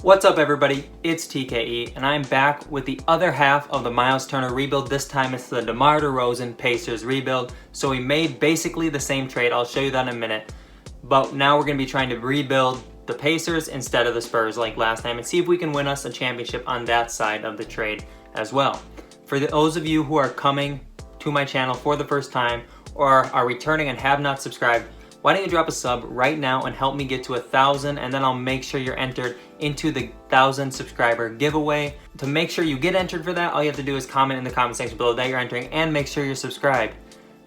What's up everybody, it's TKE and I'm back with the other half of the Myles Turner rebuild. This time it's the DeMar DeRozan Pacers rebuild. So we made basically the same trade, I'll show you that in a minute. But now we're going to be trying to rebuild the Pacers instead of the Spurs like last time and see if we can win us a championship on that side of the trade as well. For those of you who are coming to my channel for the first time or are returning and have not subscribed, why don't you drop a sub right now and help me get to 1,000, and then I'll make sure you're entered into the 1,000 subscriber giveaway. To make sure you get entered for that, all you have to do is comment in the comment section below that you're entering and make sure you're subscribed.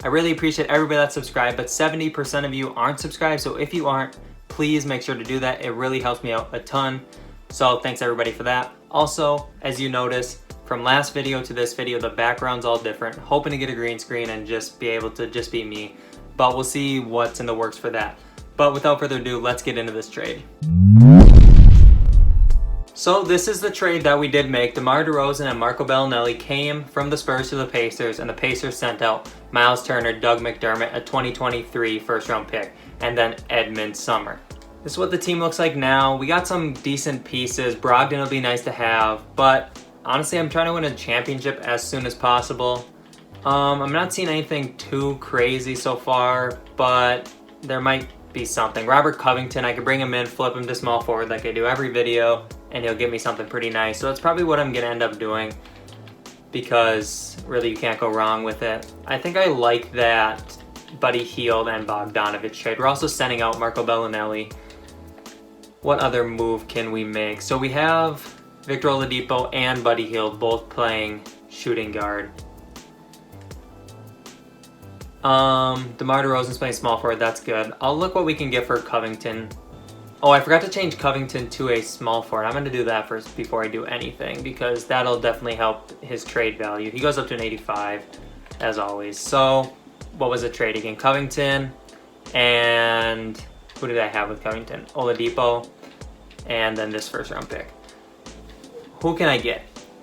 I really appreciate everybody that's subscribed, but 70% of you aren't subscribed, so if you aren't, please make sure to do that. It really helps me out a ton. So thanks everybody for that. Also, as you notice, from last video to this video, the background's all different. Hoping to get a green screen and just be able to just be me. But we'll see what's in the works for that. But without further ado, let's get into this trade. So this is the trade that we did make. DeMar DeRozan and Marco Bellinelli came from the Spurs to the Pacers, and the Pacers sent out Myles Turner, Doug McDermott, a 2023 first round pick, and then Edmund Summer. This is what the team looks like now. We got some decent pieces. Brogdon will be nice to have, but honestly, I'm trying to win a championship as soon as possible. I'm not seeing anything too crazy so far, but there might be something. Robert Covington, I could bring him in, flip him to small forward like I do every video, and he'll give me something pretty nice. So that's probably what I'm going to end up doing, because really you can't go wrong with it. I think I like that Buddy Hield and Bogdanovich trade. We're also sending out Marco Bellinelli. What other move can we make? So we have Victor Oladipo and Buddy Hield both playing shooting guard. DeMar DeRozan's playing small forward, that's good. I'll look what we can get for Covington. Oh, I forgot to change Covington to a small forward. I'm going to do that first before I do anything, because that'll definitely help his trade value. He goes up to an 85, as always. So, what was the trade again? Covington, and who did I have with Covington? Oladipo, and then this first round pick. Who can I get?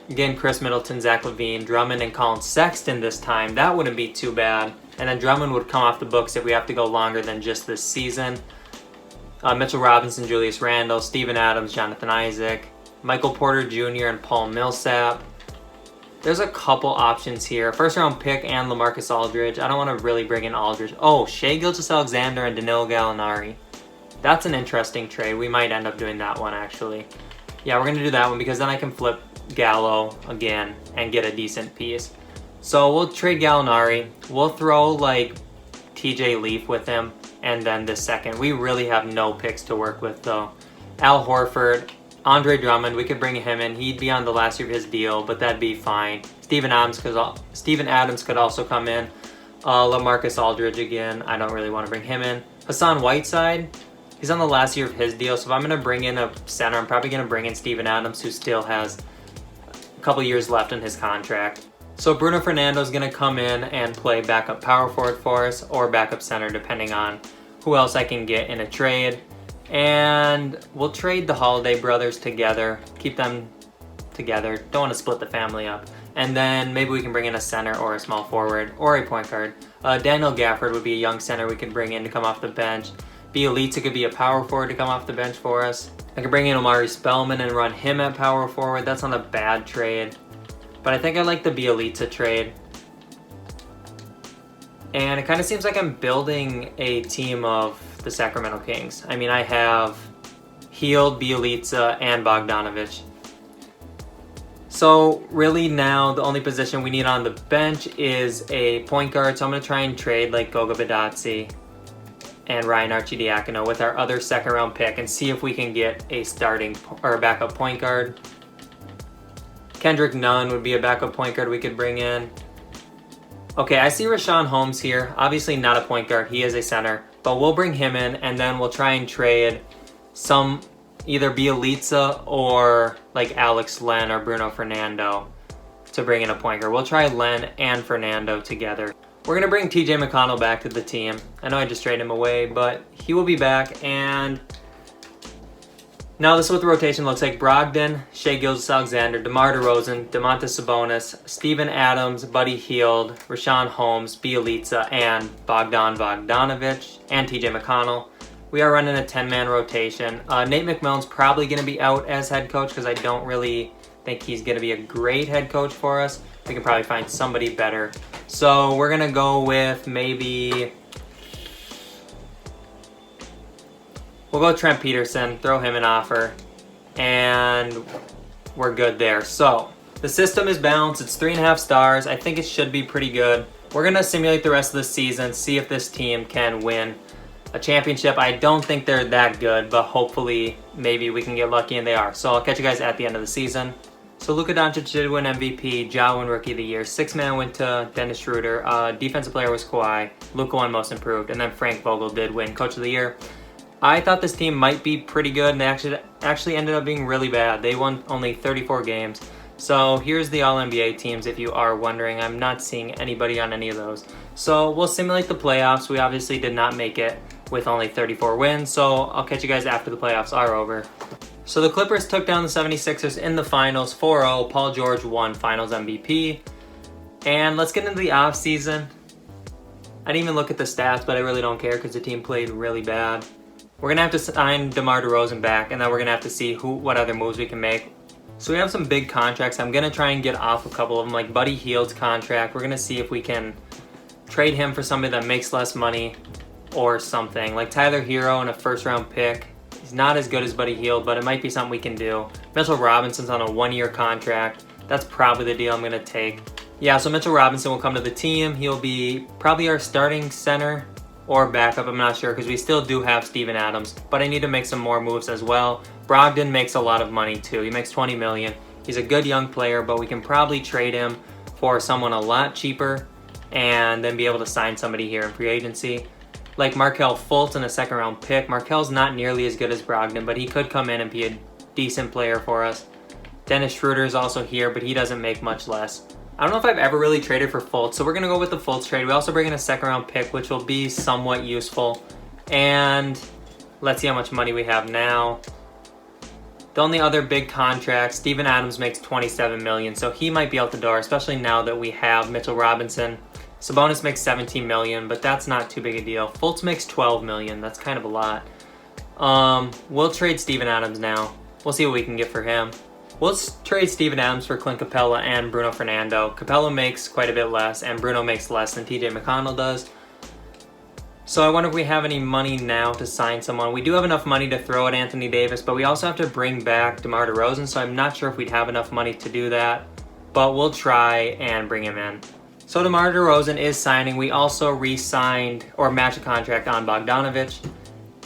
Again, Chris Middleton, Zach LaVine, Drummond, and Colin Sexton this time. That wouldn't be too bad. And then Drummond would come off the books if we have to go longer than just this season. Mitchell Robinson, Julius Randle, Steven Adams, Jonathan Isaac, Michael Porter Jr., and Paul Millsap. There's a couple options here. First round pick and LaMarcus Aldridge. I don't want to really bring in Aldridge. Oh, Shai Gilgeous-Alexander and Danilo Gallinari. That's an interesting trade. We might end up doing that one, actually. Yeah, we're going to do that one because then I can flip Gallo again and get a decent piece. So we'll trade Gallinari. We'll throw like TJ Leaf with him, and then this second. We really have no picks to work with though. Al Horford, Andre Drummond, we could bring him in. He'd be on the last year of his deal, but that'd be fine. Steven Adams could also come in. LaMarcus Aldridge again. I don't really want to bring him in. Hassan Whiteside, he's on the last year of his deal, so if I'm going to bring in a center, I'm probably going to bring in Steven Adams, who still has a couple years left in his contract. So Bruno Fernando is going to come in and play backup power forward for us, or backup center, depending on who else I can get in a trade. And we'll trade the Holiday brothers together, keep them together. Don't want to split the family up. And then maybe we can bring in a center or a small forward or a point guard. Daniel Gafford would be a young center we could bring in to come off the bench. Bielitsa could be a power forward to come off the bench for us. I could bring in Omari Spellman and run him at power forward. That's not a bad trade. But I think I like the Bielitsa trade. And it kind of seems like I'm building a team of the Sacramento Kings. I mean, I have Hield, Bielitsa, and Bogdanovich. So really now the only position we need on the bench is a point guard. So I'm going to try and trade like Goga Bitadze and Ryan Arcidiacono with our other second round pick and see if we can get a starting or a backup point guard. Kendrick Nunn would be a backup point guard we could bring in. Okay, I see Richaun Holmes here. Obviously not a point guard. He is a center. But we'll bring him in, and then we'll try and trade some either Bielitsa or like Alex Len or Bruno Fernando to bring in a point guard. We'll try Len and Fernando together. We're going to bring TJ McConnell back to the team. I know I just traded him away, but he will be back. And now this is what the rotation looks like. Brogdon, Shai Gilgeous-Alexander, DeMar DeRozan, Domantas Sabonis, Steven Adams, Buddy Hield, Richaun Holmes, Bielitsa, and Bogdanovich, and TJ McConnell. We are running a 10-man rotation. Nate McMillan's probably going to be out as head coach because I don't really think he's going to be a great head coach for us. We can probably find somebody better. So we're going to go with maybe... We'll go Trent Peterson, throw him an offer, and we're good there. So the system is balanced. It's 3.5 stars. I think it should be pretty good. We're going to simulate the rest of the season, see if this team can win a championship. I don't think they're that good, but hopefully maybe we can get lucky, and they are. So I'll catch you guys at the end of the season. So Luka Doncic did win MVP, Ja won Rookie of the Year, 6-man went to Dennis Schroeder, defensive player was Kawhi, Luka won Most Improved, and then Frank Vogel did win Coach of the Year. I thought this team might be pretty good, and they actually ended up being really bad. They won only 34 games. So here's the All-NBA teams if you are wondering. I'm not seeing anybody on any of those. So we'll simulate the playoffs. We obviously did not make it with only 34 wins, so I'll catch you guys after the playoffs are over. So the Clippers took down the 76ers in the finals 4-0. Paul George won finals MVP. And let's get into the offseason. I didn't even look at the stats, but I really don't care because the team played really bad. We're going to have to sign DeMar DeRozan back, and then we're going to have to see what other moves we can make. So we have some big contracts. I'm going to try and get off a couple of them, like Buddy Hield's contract. We're going to see if we can trade him for somebody that makes less money or something. Like Tyler Hero and a first-round pick. He's not as good as Buddy Hield, but it might be something we can do. Mitchell Robinson's on a 1-year contract. That's probably the deal I'm going to take. Yeah, so Mitchell Robinson will come to the team. He'll be probably our starting center or backup, I'm not sure, because we still do have Steven Adams, but I need to make some more moves as well. Brogdon makes a lot of money too. He makes $20 million. He's a good young player, but we can probably trade him for someone a lot cheaper and then be able to sign somebody here in free agency. Like Markelle Fultz in a second-round pick. Markelle's not nearly as good as Brogdon, but he could come in and be a decent player for us. Dennis Schroeder is also here, but he doesn't make much less. I don't know if I've ever really traded for Fultz, so we're going to go with the Fultz trade. We also bring in a second-round pick, which will be somewhat useful. And let's see how much money we have now. The only other big contract, Steven Adams makes $27 million, so he might be out the door, especially now that we have Mitchell Robinson. Sabonis makes $17 million, but that's not too big a deal. Fultz makes $12 million. That's kind of a lot. We'll trade Steven Adams now. We'll see what we can get for him. We'll trade Steven Adams for Clint Capella and Bruno Fernando. Capella makes quite a bit less, and Bruno makes less than TJ McConnell does. So I wonder if we have any money now to sign someone. We do have enough money to throw at Anthony Davis, but we also have to bring back DeMar DeRozan, so I'm not sure if we'd have enough money to do that. But we'll try and bring him in. So DeMar DeRozan is signing. We also re-signed or matched a contract on Bogdanovic.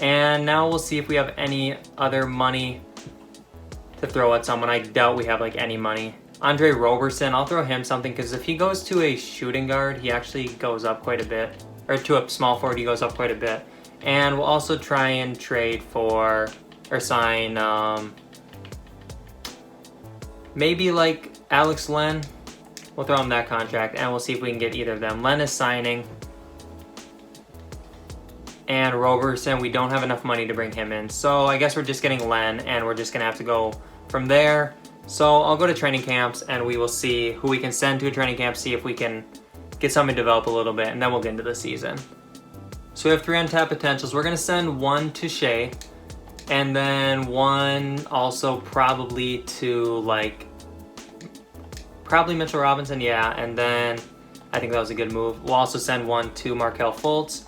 And now we'll see if we have any other money to throw at someone. I doubt we have like any money. Andre Roberson, I'll throw him something because if he goes to a shooting guard, he actually goes up quite a bit. Or to a small forward, he goes up quite a bit. And we'll also try and trade for, or sign, maybe like Alex Len. We'll throw him that contract and we'll see if we can get either of them. Len is signing. And Roberson, we don't have enough money to bring him in. So I guess we're just getting Len and we're just going to have to go from there. So I'll go to training camps and we will see who we can send to a training camp, see if we can get something to develop a little bit, and then we'll get into the season. So we have 3 untapped potentials. We're going to send 1 to Shea and then 1 also probably to probably Mitchell Robinson, yeah, and then I think that was a good move. We'll also send 1 to Markelle Fultz.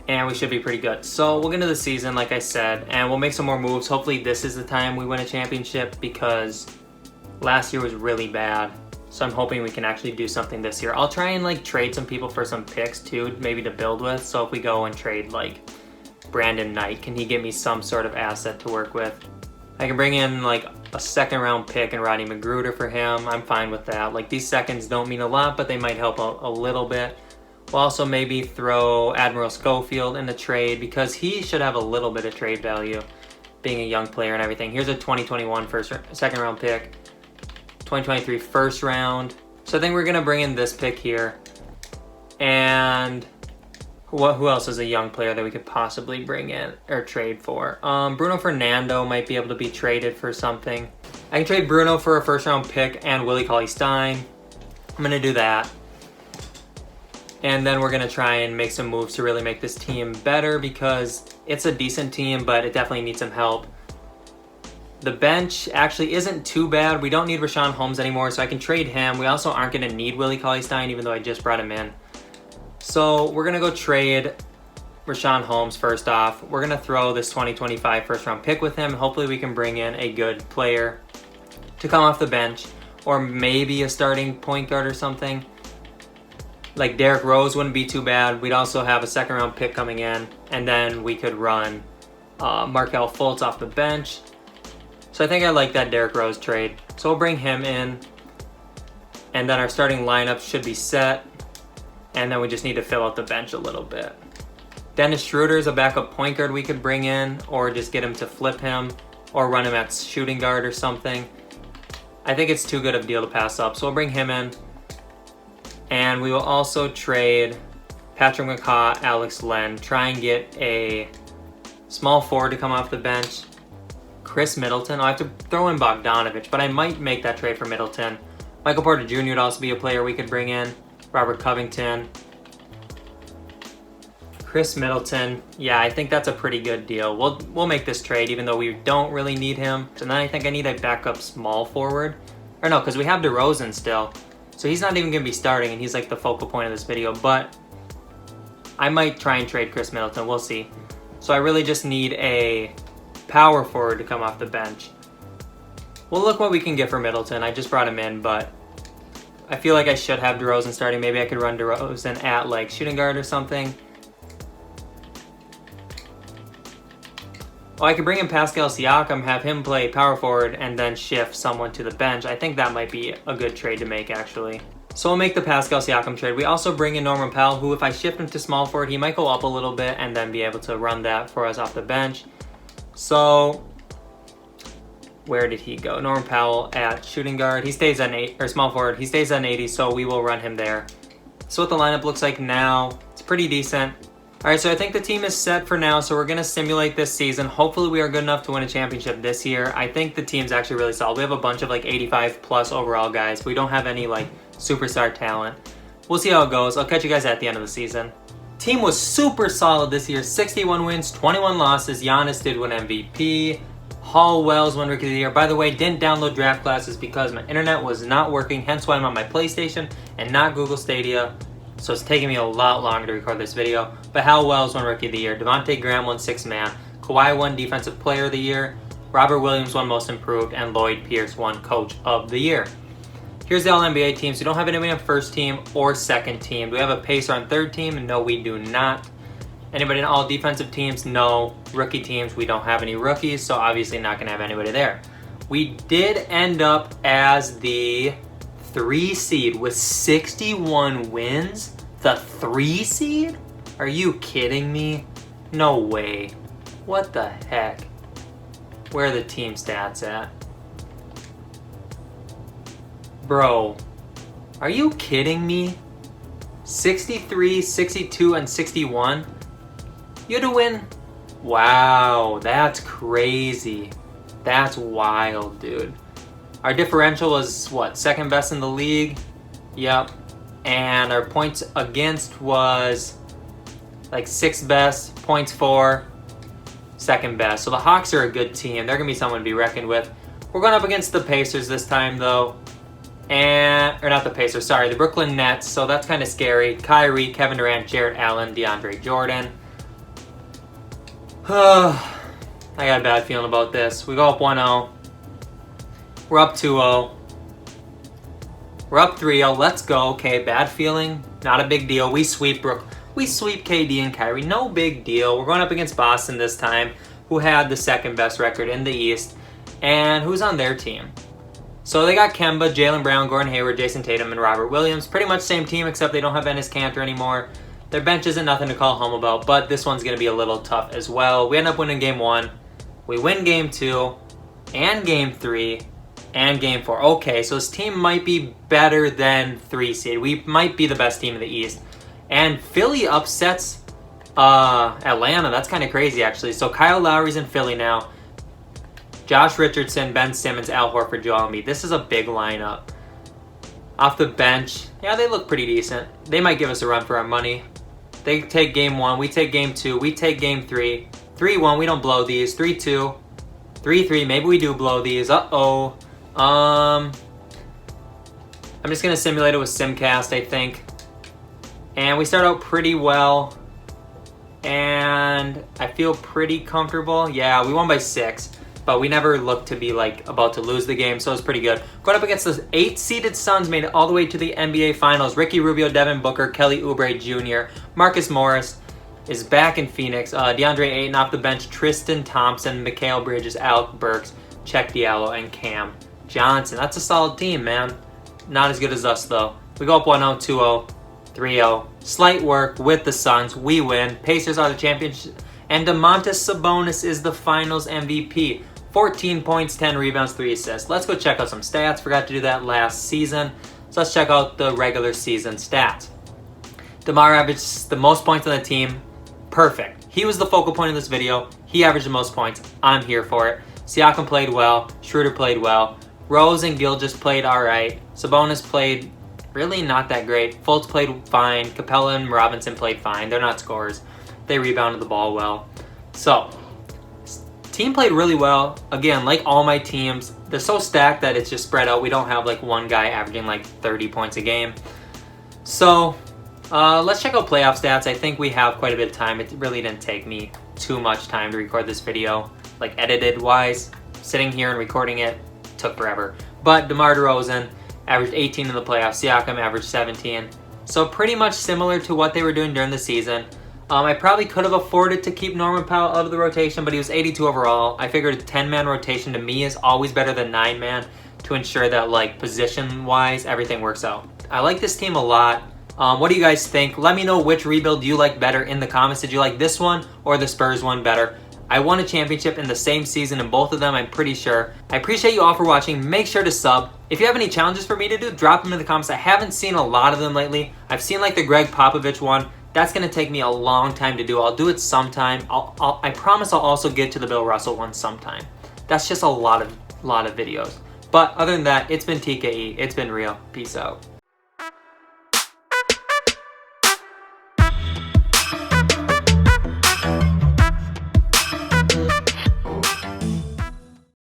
And we should be pretty good. So we'll get into the season, like I said, and we'll make some more moves. Hopefully this is the time we win a championship because last year was really bad. So I'm hoping we can actually do something this year. I'll try and trade some people for some picks too, maybe to build with. So if we go and trade Brandon Knight, can he give me some sort of asset to work with? I can bring in a second round pick and Rodney Magruder for him. I'm fine with that. These seconds don't mean a lot, but they might help a little bit. We'll also maybe throw Admiral Schofield in the trade because he should have a little bit of trade value being a young player and everything. Here's a 2021 second round pick, 2023 first round. So I think we're going to bring in this pick here. And who else is a young player that we could possibly bring in or trade for? Bruno Fernando might be able to be traded for something. I can trade Bruno for a first round pick and Willie Cauley-Stein. I'm going to do that. And then we're going to try and make some moves to really make this team better because it's a decent team, but it definitely needs some help. The bench actually isn't too bad. We don't need Richaun Holmes anymore, so I can trade him. We also aren't going to need Willie Cauley-Stein, even though I just brought him in. So we're going to go trade Richaun Holmes first off. We're going to throw this 2025 first-round pick with him. Hopefully we can bring in a good player to come off the bench, or maybe a starting point guard or something. Like Derrick Rose wouldn't be too bad. We'd also have a second-round pick coming in, and then we could run Markelle Fultz off the bench. So I think I like that Derrick Rose trade. So we'll bring him in, and then our starting lineup should be set, and then we just need to fill out the bench a little bit. Dennis Schroeder is a backup point guard we could bring in, or just get him to flip him, or run him at shooting guard or something. I think it's too good of a deal to pass up, so we'll bring him in. And we will also trade Patrick McCaw, Alex Len, try and get a small forward to come off the bench. Chris Middleton. I'll have to throw in Bogdanovich, but I might make that trade for Middleton. Michael Porter Jr. would also be a player we could bring in. Robert Covington. Chris Middleton. Yeah, I think that's a pretty good deal. We'll make this trade, even though we don't really need him. And then I think I need a backup small forward. Or no, because we have DeRozan still. So he's not even going to be starting, and he's like the focal point of this video. But I might try and trade Chris Middleton. We'll see. So I really just need a power forward to come off the bench. We'll look what we can get for Middleton. I just brought him in, but I feel like I should have DeRozan starting. Maybe I could run DeRozan at like shooting guard or something. Oh, I could bring in Pascal Siakam, have him play power forward, and then shift someone to the bench. I think that might be a good trade to make, actually. So we'll make the Pascal Siakam trade. We also bring in Norman Powell, who if I shift him to small forward, he might go up a little bit and then be able to run that for us off the bench. So where did he go? Norman Powell at shooting guard. He stays at 8, or small forward. He stays at 80, so we will run him there. So what the lineup looks like now, it's pretty decent. All right, so I think the team is set for now, so we're going to simulate this season. Hopefully we are good enough to win a championship this year. I think the team's actually really solid. We have a bunch of like 85 plus overall guys. We don't have any like superstar talent. We'll see how it goes. I'll catch you guys at the end of the season. Team was super solid this year. 61 wins, 21 losses. Giannis did win MVP. Hall Wells won Rookie of the Year. By the way, didn't download draft classes because my internet was not working, hence why I'm on my PlayStation and not Google Stadia. So it's taking me a lot longer to record this video. But Hal Wells won Rookie of the Year. Devontae Graham won Sixth Man. Kawhi won Defensive Player of the Year. Robert Williams won Most Improved. And Lloyd Pierce won Coach of the Year. Here's the All-NBA teams. We don't have anybody on first team or second team. Do we have a Pacer on third team? No, we do not. Anybody in all defensive teams? No. Rookie teams, we don't have any rookies, so obviously not going to have anybody there. We did end up as the 3 seed with 61 wins. The 3 seed? Are you kidding me? No way. What the heck? Where are the team stats at? Bro, are you kidding me? 63, 62, and 61? You had to win? Wow, that's crazy. That's wild, dude. Our differential was, what, second best in the league? Yep. And our points against was like 6th best, points for, second best. So the Hawks are a good team. They're going to be someone to be reckoned with. We're going up against the Pacers this time, though. Or not the Pacers, sorry, the Brooklyn Nets. So that's kind of scary. Kyrie, Kevin Durant, Jarrett Allen, DeAndre Jordan. I got a bad feeling about this. We go up 1-0. We're up 2-0. We're up 3-0. Let's go. Okay, bad feeling. Not a big deal. We sweep KD and Kyrie. No big deal. We're going up against Boston this time, who had the second best record in the East. And who's on their team? So they got Kemba, Jaylen Brown, Gordon Hayward, Jason Tatum, and Robert Williams. Pretty much same team, except they don't have Enes Kanter anymore. Their bench isn't nothing to call home about, but this one's going to be a little tough as well. We end up winning Game 1. We win Game 2, and Game 3, and Game 4. Okay, so this team might be better than 3 seed. We might be the best team in the East. And Philly upsets Atlanta. That's kind of crazy, actually. So Kyle Lowry's in Philly now. Josh Richardson, Ben Simmons, Al Horford, Joel Embiid. This is a big lineup. Off the bench, yeah, they look pretty decent. They might give us a run for our money. They take game 1, we take game 2, we take game 3. 3-1, we don't blow these. 3-2, 3-3, maybe we do blow these. Uh-oh. I'm just going to simulate it with Simcast, I think. And we start out pretty well. And I feel pretty comfortable. Yeah, we won by 6. But we never looked to be like about to lose the game, so it was pretty good. Going up against the 8-seeded Suns, made it all the way to the NBA Finals. Ricky Rubio, Devin Booker, Kelly Oubre Jr., Marcus Morris is back in Phoenix. DeAndre Ayton off the bench, Tristan Thompson, Mikal Bridges, Alec Burks, Check Diallo, and Cam Johnson. That's a solid team, man. Not as good as us, though. We go up 1-0, 2-0, 3-0. Slight work with the Suns. We win. Pacers are the champions. And Domantas Sabonis is the Finals MVP. 14 points, 10 rebounds, 3 assists. Let's go check out some stats. Forgot to do that last season. So let's check out the regular season stats. DeMar averaged the most points on the team. Perfect. He was the focal point of this video. He averaged the most points. I'm here for it. Siakam played well. Schroeder played well. Rose and Gilgeous played alright. Sabonis played really not that great. Fultz played fine. Capella and Robinson played fine. They're not scorers. They rebounded the ball well. So, team played really well. Again, like all my teams, they're so stacked that it's just spread out. We don't have like one guy averaging like 30 points a game. So, let's check out playoff stats. I think we have quite a bit of time. It really didn't take me too much time to record this video, like edited wise. Sitting here and recording it took forever. But DeMar DeRozan averaged 18 in the playoffs. Siakam averaged 17. So pretty much similar to what they were doing during the season. I probably could have afforded to keep Norman Powell out of the rotation, but he was 82 overall. I figured a 10-man rotation to me is always better than 9-man to ensure that, like, position-wise, everything works out. I like this team a lot. What do you guys think? Let me know which rebuild you like better in the comments. Did you like this one or the Spurs one better? I won a championship in the same season in both of them, I'm pretty sure. I appreciate you all for watching. Make sure to sub. If you have any challenges for me to do, drop them in the comments. I haven't seen a lot of them lately. I've seen, like, the Greg Popovich one. That's going to take me a long time to do. I'll do it sometime. I promise I'll also get to the Bill Russell one sometime. That's just a lot of videos. But other than that, it's been TKE. It's been real. Peace out.